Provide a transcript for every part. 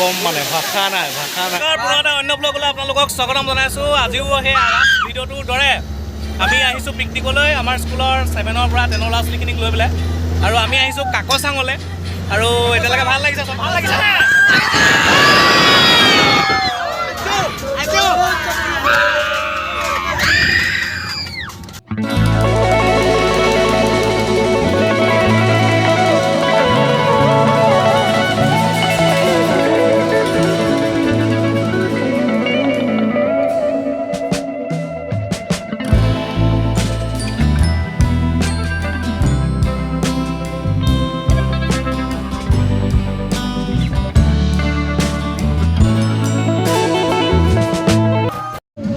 ক'ম মানে ভাষা নাই পুনৰ এটা অন্য ব্লগলৈ আপোনালোকক স্বাগতম জনাইছোঁ। আজিও সেই ভিডিঅ'টোৰ দৰে আমি আহিছোঁ পিকনিকলৈ আমাৰ স্কুলৰ 7ৰ পৰা 10ৰ ল'ৰা ছোৱালীখিনিক লৈ পেলাই। আৰু আমি আহিছোঁ কাকচাঙলৈ। আৰু এতিয়ালৈকে ভাল লাগিছে, ভাল লাগিছে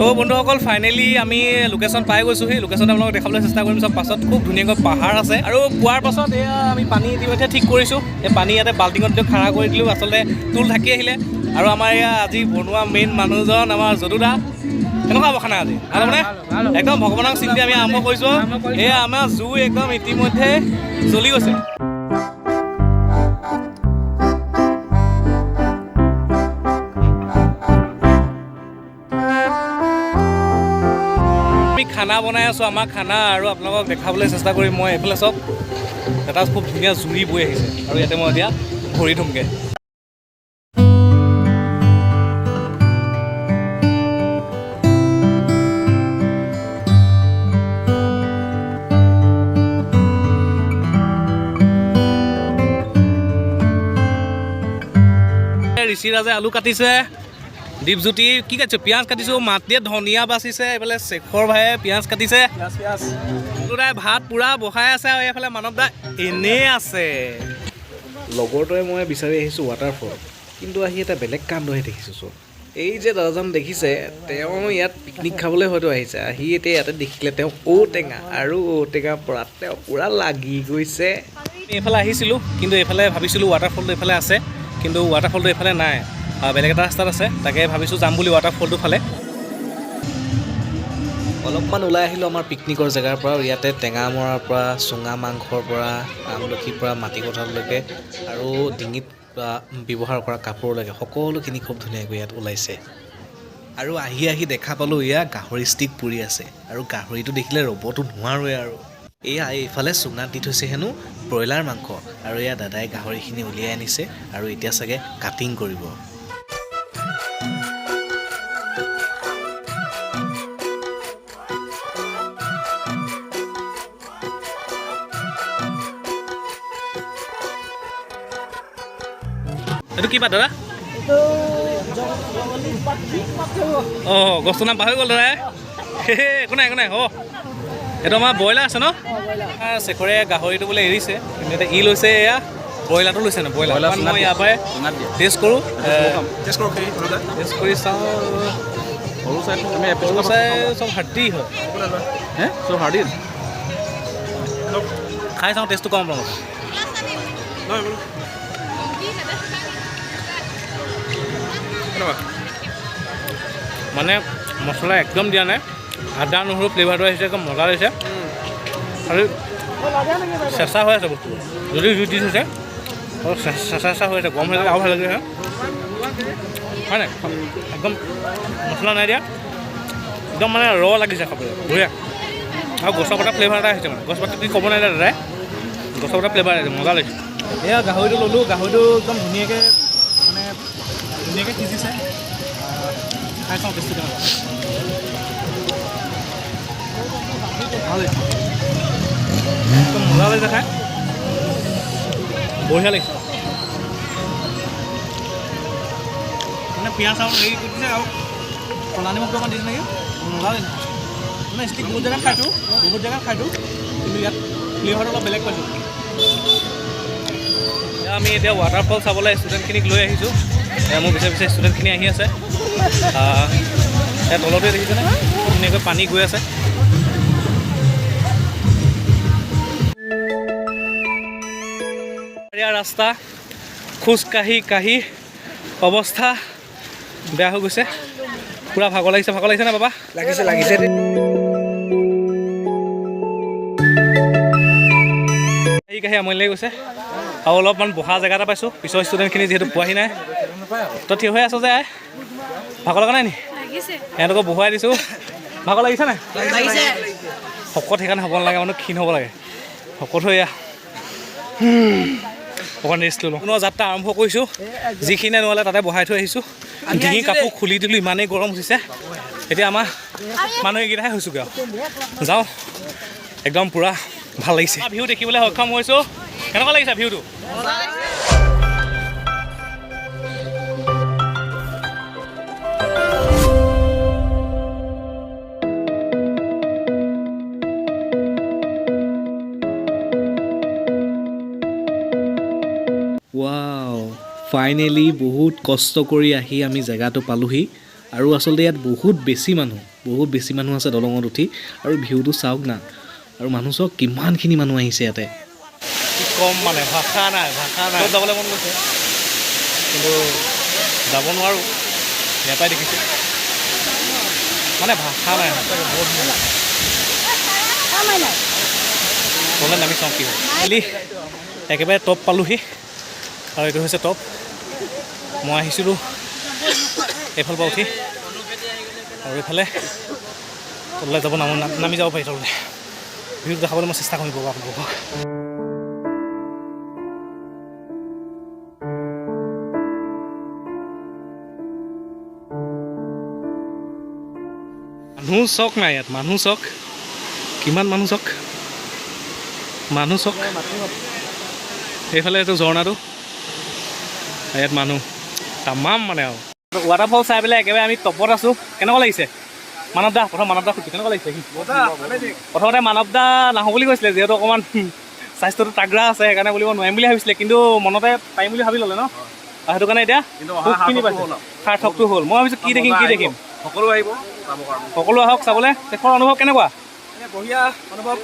তো বন্ধুসকল, ফাইনেলি আমি লোকেশ্যন পাই গৈছোঁ। সেই লোকেশ্যন আপোনালোকক দেখাবলৈ চেষ্টা কৰিম। চব পাছত খুব ধুনীয়াকৈ পাহাৰ আছে। আৰু পোৱাৰ পাছত এয়া আমি পানী ইতিমধ্যে ঠিক কৰিছোঁ। এই পানী ইয়াতে বাল্টিঙত খাৰা কৰি দিলোঁ। আচলতে টুল ঢাকি আহিলে। আৰু আমাৰ এয়া আজি বনোৱা মেইন মানুহজন আমাৰ যদুদা। কেনেকুৱা হ'ব খানা আজি? ভাল হ'বনে? একদম ভগৱানক চিন্তি আমি আৰম্ভ কৰিছোঁ। এয়া আমাৰ জুই একদম ইতিমধ্যে জ্বলি গৈছে। খানা বনাই আছোঁ, আমাৰ খানা আৰু আপোনালোকক দেখাবলৈ চেষ্টা কৰিম। মই এইফালে চব এটা খুব ধুনীয়া জুই বৈ আহিছে আৰু ইয়াতে মই এতিয়া ভৰি থমগৈ। ঋষিৰাজে আলু কাটিছে, দীপজ্যোতি কি কাটিছোঁ? পিঁয়াজ কাটিছোঁ, মাটিয়ে ধনিয়া বাচিছে, এইফালে শেখৰ ভায়ে পিঁয়াজ কাটিছে, দাই ভাত পূৰা বহাই আছে। আৰু এইফালে মানৱ দা এনেই আছে। লগৰটোৱে মই বিচাৰি আহিছোঁ ৱাটাৰফল, কিন্তু আহি এটা বেলেগ কাণ্ড হৈ দেখিছোঁ। চব এই যে দাদাজন দেখিছে, তেওঁ ইয়াত পিকনিক খাবলৈ হয়তো আহিছে। আহি এতিয়া ইয়াতে দেখিলে তেওঁ ঔটেঙা আৰু ঔটেঙা পৰাত তেওঁ পূৰা লাগি গৈছে। এইফালে আহিছিলোঁ, কিন্তু এইফালে ভাবিছিলোঁ ৱাটাৰফলটো এইফালে আছে, কিন্তু ৱাটাৰফলটো এইফালে নাই, বেলেগ এটা ৰাস্তাত আছে। তাকে ভাবিছোঁ যাম বুলি ৱাটাৰফলটোৰ ফালে। অলপমান ওলাই আহিলোঁ আমাৰ পিকনিকৰ জেগাৰ পৰা। ইয়াতে টেঙা মৰাৰ পৰা, চুঙা মাংসৰ পৰা, আমলখিৰ পৰা, মাটি কঁঠাললৈকে আৰু ডিঙিত ব্যৱহাৰ কৰা কাপোৰলৈকে সকলোখিনি খুব ধুনীয়াকৈ ইয়াত ওলাইছে। আৰু আহি দেখা পালোঁ এয়া গাহৰি ষ্টিক পুৰি আছে। আৰু গাহৰিটো দেখিলে ৰ'বতো নোৱাৰোৱে। আৰু এয়া এইফালে চুঙাত দি থৈছে হেনো ব্ৰইলাৰ মাংস। আৰু এয়া দাদাই গাহৰিখিনি উলিয়াই আনিছে আৰু এতিয়া চাগে কাটিং কৰিব। এইটো কি পাত দাদা? অঁ, গছটোৰ নাম পাহৰি গ'ল দাদাই। একো নাই হ'ব। এইটো আমাৰ ব্ৰইলাৰ আছে ন? শেখৰে গাহৰিটো বোলে এৰিছে, কিন্তু এতিয়া ই লৈছে এয়া ব্ৰইলাৰটো লৈছে ন। ব্ৰইলাৰ মই ইয়াৰ পৰাই টেষ্ট কৰোঁ, টেষ্ট কৰি চাওঁ। সৰু চাই চব হাৰ্ডি হয়, চব হাৰ্ডি। খাই চাওঁ, টেষ্টটো কম আপোনালোকক। মানে মছলা একদম দিয়া নাই, আদা নহৰু ফ্লেভাৰটো আহিছে, একদম মজা লাগিছে। আৰু চেঁচা হৈ আছে বস্তুটো, যদি জুই দি থৈছে চেঁচা হৈ আছে, গৰম হৈ আছে আৰু ভাল লাগিছে হয় নাই? একদম মছলা নাই দিয়া, একদম মানে ৰ লাগিছে খাবলৈ, বঢ়িয়া। আৰু গছৰ পাতা ফ্লেভাৰ এটা আহিছে, মানে গছ পাতা কি ক'ব নাই দাদাই, গছৰ পাতা ফ্লেভাৰ আহিছে, মজা লাগিছে। এয়া গাহৰিটো ল'লোঁ, গাহৰিটো একদম ধুনীয়াকৈ সিজিছে। খাই চাওঁ টেষ্টটো কেনেকুৱা। ভাল লাগিছে, একদম মজা লাগিছে খাই, বঢ়িয়া লাগিছে। মানে পিঁয়াজ আৰু হেৰি কৰি দিছে আৰু ক'লা নিমখটো অকণ দিছে নেকি, মজা লাগিছে। মানে ষ্টিক বহুত জেগাত খাইছোঁ, কিন্তু ইয়াত ফ্লেভাৰটো অলপ বেলেগ পাইছোঁ। আমি এতিয়া ৱাটাৰফল চাবলৈ ষ্টুডেণ্টখিনিক লৈ আহিছোঁ। মোৰ পিছে ষ্টুডেণ্টখিনি আহি আছে। ইয়াত তলতে দেখিছেনে ধুনীয়াকৈ পানী গৈ আছে। ৰাস্তা খোজকাঢ়ি অৱস্থা বেয়া হৈ গৈছে, পূৰা ভাগৰ লাগিছে নে বাবা? লাগিছে। কাঢ়ি আমনি লাগি গৈছে। আৰু অলপমান বহা জেগা এটা পাইছোঁ, পিছৰ ষ্টুডেণ্টখিনি যিহেতু পোৱাহি নাই। তই থিয় হৈ আছ যে ভাগৰ লগা নাই নি সিহঁতকো বহুৱাই দিছোঁ ভাগৰ লাগিছে নাই শকত সেইকাৰণে হ'ব নালাগে মানুহ ক্ষীণ হ'ব লাগে শকত হৈ অকণ ৰেষ্ট ল'লোঁ পুনৰ যাত্ৰা আৰম্ভ কৰিছোঁ যিখিনিয়ে নোৱালে তাতে বহাই থৈ আহিছোঁ ডিঙি কাপোৰ খুলি দিলোঁ ইমানেই গৰম উঠিছে এতিয়া আমাৰ মানুহ এইকেইটাহে হৈছোঁগৈ আৰু যাওঁ একদম পূৰা ভাল লাগিছে ভিউ দেখিবলৈ সক্ষম হৈছোঁ কেনেকুৱা লাগিছে ভিউটো ৱাও ফাইনেলি বহুত কষ্ট কৰি আহি আমি জেগাটো পালোহি আৰু আচলতে ইয়াত বহুত বেছি মানুহ আছে দলঙত উঠি আৰু ভিউটো চাওক না আৰু মানুহ চাওক কিমানখিনি মানুহ আহিছে ইয়াতে কম মানে ভাষা নাই যাবলৈ মন গৈছে কিন্তু যাব নোৱাৰোঁ ইয়াৰ পৰাই দেখিছোঁ মানে ভাষা নাই গ'লে নামি চাওঁ কি হয় একেবাৰে টপ পালোহি আৰু এইটো হৈছে টপ মই আহিছিলোঁ এইফালৰ পৰা উঠি আৰু এইফালে তললৈ যাব নামি যাব পাৰি তললৈ ভিউটো দেখাবলৈ মই চেষ্টা কৰিম আপোনালোকক মানুহ চক নাই ইয়াত মানুহ চক কিমান মানুহ চক এইফালে এইটো ঝৰ্ণাটো ইয়াত মানুহ তামাম মানে আৰু ৱাটাৰফল চাই পেলাই একেবাৰে আমি টপত আছোঁ কেনেকুৱা লাগিছে মানৱ দা সুধি কেনেকুৱা লাগিছে প্ৰথমতে মানৱ দা নাহোঁ বুলি কৈছিলে যিহেতু অকণমান স্বাস্থ্যটো তাগৰা আছে সেইকাৰণে বুলিব নোৱাৰিম বুলি ভাবিছিলে কিন্তু মনতে পাৰিম বুলি ভাবি ল'লে ন সেইটো কাৰণে এতিয়া বহুতখিনি পাইছে সাৰ্থকটো হ'ল মই ভাবিছোঁ কি দেখিম সকলো আহক চাবলৈ শেষৰ অনুভৱ কেনেকুৱা বঢ়িয়া অনুভৱ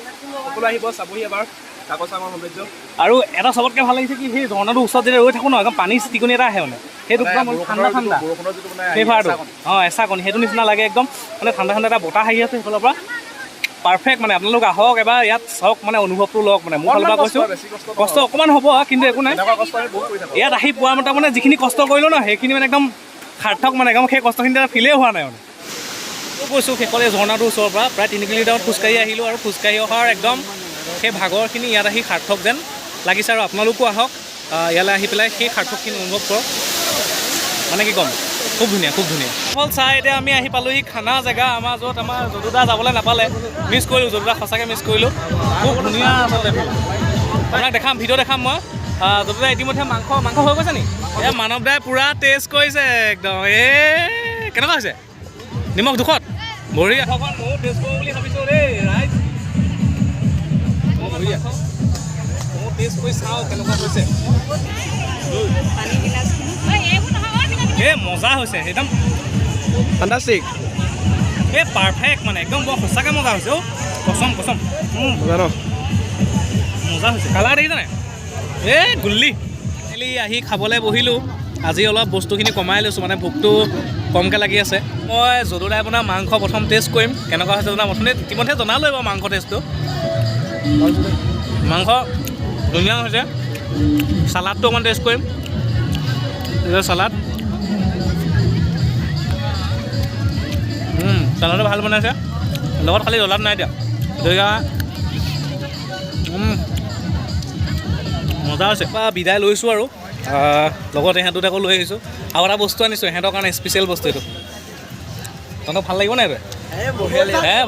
সকলো আহিব চাবহি এবাৰ কাকচাঙৰ সৌন্দৰ্য আৰু এটা চবতকৈ ভাল লাগিছে কি সেই ঝৰ্ণাটোৰ ওচৰত যেতিয়া ৰৈ থাকোঁ ন একদম পানী চিটিকনি এটা আহে মানে সেইটো একদম ঠাণ্ডা ফ্লেভাৰটো এচাকণি সেইটো নিচিনা লাগে একদম মানে ঠাণ্ডা এটা বতাহ আহি আছে সেইফালৰ পৰা পাৰফেক্ট মানে আপোনালোক আহক এবাৰ ইয়াত চাওক মানে অনুভৱটো লওক মানে মোৰ ফালৰ পৰা কৈছোঁ কষ্ট অকণমান হ'ব কিন্তু একো নাই ইয়াত আহি পোৱা মতে মানে যিখিনি কষ্ট কৰিলোঁ ন সেইখিনি মানে একদম সাৰ্থক মানে একদম সেই কষ্টখিনি ফিলেই হোৱা নাই মানে কৈছোঁ শেষলৈ ঝৰ্ণাটোৰ ওচৰৰ পৰা প্ৰায় 3 কিলোমিটাৰত খোজকাঢ়ি আহিলোঁ আৰু খোজকাঢ়ি অহাৰ একদম সেই ভাগৰখিনি ইয়াত আহি সাৰ্থক যেন লাগিছে আৰু আপোনালোকো আহক ইয়ালৈ আহি পেলাই সেই সাৰ্থকখিনি অনুভৱ কৰক মানে কি ক'ম খুব ধুনীয়া অকল চাই এতিয়া আমি আহি পালোঁহি খানা জেগা আমাৰ য'ত আমাৰ যদুদা যাবলৈ নাপালে মিছ কৰিলোঁ যদুদা সঁচাকৈ মিছ কৰিলোঁ খুব ধুনীয়া আচলতে আপোনাক দেখাম ভিডিঅ' দেখাম মই যদুদা ইতিমধ্যে মাংস হৈ গৈছে নি এয়া মানৱ দাই পূৰা টেষ্ট কৰিছে একদম কেনেকুৱা হৈছে নিমখ দুখত বঢ়িয়া ময়ো টেষ্ট কৰোঁ বুলি ভাবিছোঁ দেই ৰাইজ ময়ো টেষ্ট কৰি চাওঁ কেনেকুৱা হৈছে মজা হৈছে একদম ফেণ্টাষ্টিক পাৰফেক্ট মানে একদম বৰ সঁচাকৈ মজা হৈছে কচম মজা হৈছে কালাৰ দেখিছে নাই গুল্লি আহি খাবলৈ বহিলোঁ আজি অলপ বস্তুখিনি কমাই লৈছোঁ মানে ভোকটো কমকৈ লাগি আছে মই যদুদাই বনোৱা মাংস প্ৰথম টেষ্ট কৰিম কেনেকুৱা হৈছে জনা ইতিমধ্যে জনালোৱে বাৰু মাংস টেষ্টটো মাংস ধুনীয়া হৈছে চালাডটো অকণমান টেষ্ট কৰিম চালাড চালাডটো ভাল বনাইছে লগত খালি জ্বলাত নাই দিয়া গতিকে মজা হৈছে বিদায় লৈছোঁ আৰু লগতে ইহঁত দুটাকো লৈ আহিছোঁ আৰু এটা বস্তু আনিছোঁ ইহঁতৰ কাৰণে স্পেচিয়েল বস্তু এইটো তহঁতক ভাল লাগিব নাই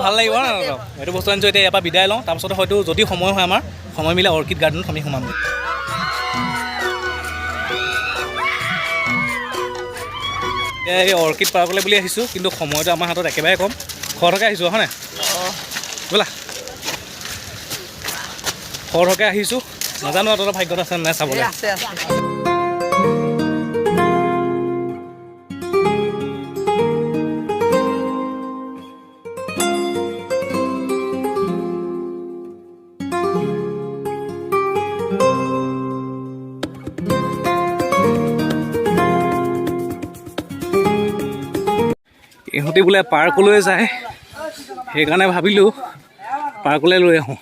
ভাল লাগিব ন তহঁতক এইটো বস্তু আনিছোঁ এতিয়া ইয়াৰ পৰা বিদায় লওঁ তাৰপিছতে হয়তো যদি সময় হয় আমাৰ সময় মিলে অৰ্কিড গাৰ্ডেনত আমি সোমাম এই অৰ্কিড পাৰ্কলৈ বুলি আহিছোঁ কিন্তু সময়টো আমাৰ হাতত একেবাৰে কম খৰকৈ আহিছোঁ হয় নাই বোলা খৰকৈ আহিছোঁ নাজানো তহঁতৰ ভাগ্যত আছে নাই চাবলৈ ইহঁতে বোলে পাৰ্কলৈ যায় সেইকাৰণে ভাবিলোঁ পাৰ্কলৈ লৈ আহোঁ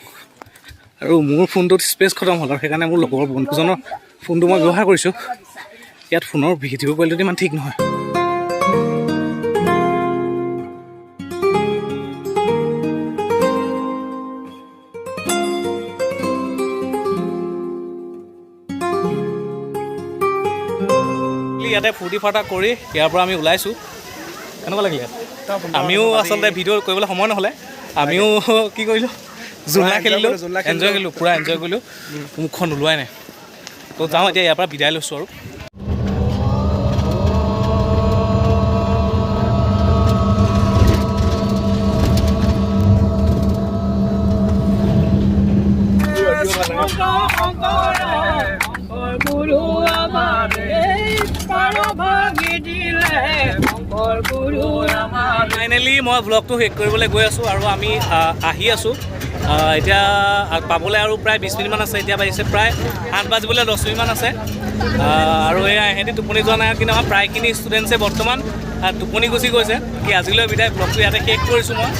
আৰু মোৰ ফোনটোত স্পেচ খতম হ'ল আৰু সেইকাৰণে মোৰ লগৰ বন্ধুজনৰ ফোনটো মই ব্যৱহাৰ কৰিছোঁ ইয়াত ফোনৰ ভিডিঅ' কোৱালিটি ইমান ঠিক নহয়। ইয়াতে ফূৰ্তি ফাৰ্তা কৰি ইয়াৰ পৰা আমি ওলাইছোঁ। কেনেকুৱা লাগিলে ইয়াত? আমিও আচলতে ভিডিঅ' কৰিবলৈ সময় নহ'লে আমিও কি কৰিলোঁ, জোলনা খেলিলোঁ, এনজয় কৰিলোঁ, পূৰা এনজয় কৰিলোঁ, মুখখন ওলোৱাই নাই। তো যাওঁ এতিয়া ইয়াৰ পৰা বিদায় লৈছোঁ আৰু। ফাইনেলি মই ব্লগটো শেষ কৰিবলৈ গৈ আছোঁ আৰু আমি আহি আছোঁ। এতিয়া পাবলৈ আৰু প্ৰায় 20 মিনিটমান আছে। এতিয়া বাজিছে প্ৰায় 8 বাজিবলৈ 10 মিনিটমান আছে। আৰু এয়া সিহঁতি টোপনি যোৱা নাই, কিন্তু আমাৰ প্ৰায়খিনি ষ্টুডেণ্টছে বৰ্তমান টোপনি গুচি গৈছে। কি আজিলৈ বিদায়, ব্লগটো ইয়াতে শেষ কৰিছোঁ মই।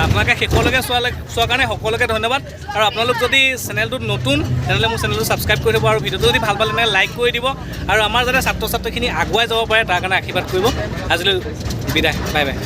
আপোনালোকে শেষলৈকে চোৱাৰ কাৰণে সকলোকে ধন্যবাদ। আৰু আপোনালোক যদি চেনেলটোত নতুন তেনেহ'লে মোৰ চেনেলটো ছাবস্ক্ৰাইব কৰি দিব আৰু ভিডিঅ'টো যদি ভাল পালে লাইক কৰি দিব আৰু আমাৰ যাতে ছাত্ৰ ছাত্ৰীখিনি আগুৱাই যাব পাৰে তাৰ কাৰণে আশীৰ্বাদ কৰিব। আজিলৈ বিদায়, বাই বাই।